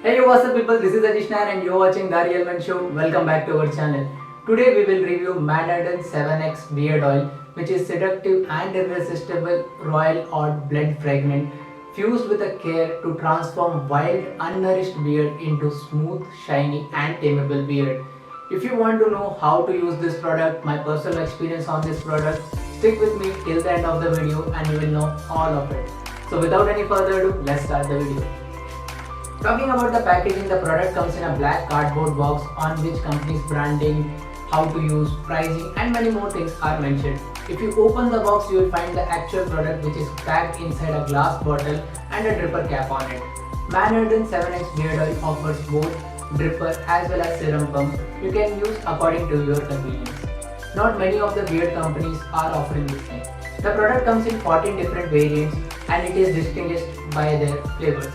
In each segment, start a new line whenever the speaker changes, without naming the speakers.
Hey, what's up people, this is Ajeesh Nair and you're watching TheRealMenShow. Welcome back to our channel. Today we will review Arden 7X Beard Oil, which is seductive and irresistible royal oud blend fragrance fused with a care to transform wild, unnourished beard into smooth, shiny and tameable beard. If you want to know how to use this product, my personal experience on this product, stick with me till the end of the video and you will know all of it. So without any further ado, let's start the video. Talking about the packaging, the product comes in a black cardboard box on which company's branding, how to use, pricing and many more things are mentioned. If you open the box, you will find the actual product which is packed inside a glass bottle and a dripper cap on it. Arden 7X Beard Oil offers both dripper as well as serum pump. You can use according to your convenience. Not many of the beard companies are offering this thing. The product comes in 14 different variants and it is distinguished by their flavors.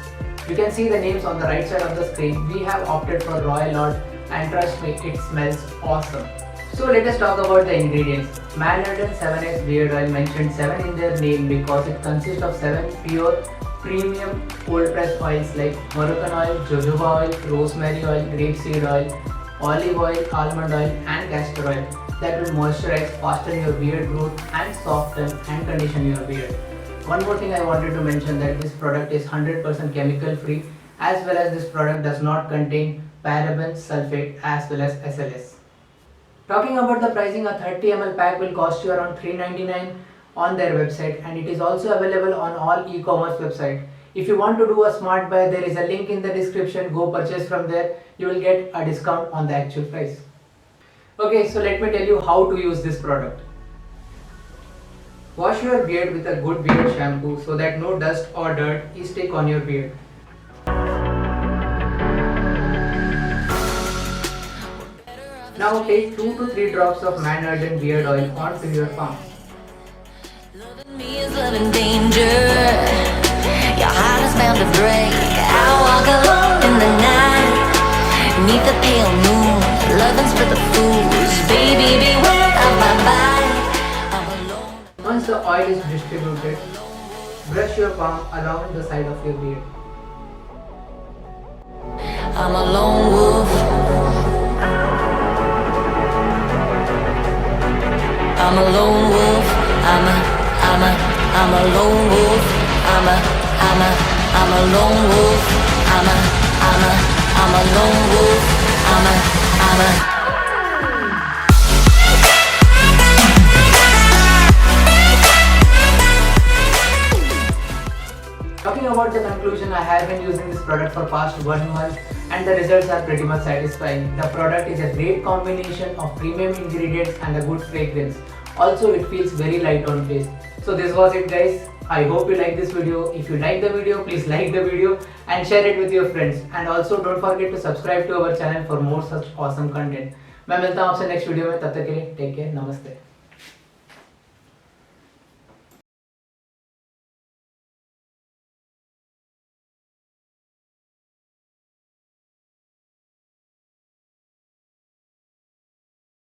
You can see the names on the right side of the screen. We have opted for Royal Oud and trust me, it smells awesome. So let us talk about the ingredients. Arden 7X Beard Oil mentioned 7 in their name because it consists of 7 pure premium cold pressed oils like Moroccan oil, jojoba oil, rosemary oil, grapeseed oil, olive oil, almond oil and castor oil that will moisturize, fasten your beard growth and soften and condition your beard. One more thing I wanted to mention that this product is 100% chemical free as well as this product does not contain parabens, sulfate as well as SLS. Talking about the pricing, a 30 ml pack will cost you around $3.99 on their website and it is also available on all e-commerce websites. If you want to do a smart buy, there is a link in the description, go purchase from there, you will get a discount on the actual price. Okay, so let me tell you how to use this product. Wash your beard with a good beard shampoo so that no dust or dirt is stick on your beard. Now take 2 to 3 drops of Arden beard oil onto your palms.
Loving me is loving danger. Your heart is bound to break. I walk alone in the night, neath the pale moon. Loving's for the fools. Baby, beware of my bite. I'm alone.
Once the oil is distributed, brush your palm along the side of your beard.
I'm a lone wolf. I'm a lone wolf. I'm a lone wolf. I'm a lone wolf. I'm a lone wolf.
Talking about the conclusion, I have been using this product for past 1 month and the results are pretty much satisfying. The product is a great combination of premium ingredients and a good fragrance. Also, it feels very light on face. So this was it guys. I hope you like this video. If you like the video, please like the video and share it with your friends. And also don't forget to subscribe to our channel for more such awesome content. मैं मिलता हूँ आपसे next video में, तब तक के लिए take care, नमस्ते.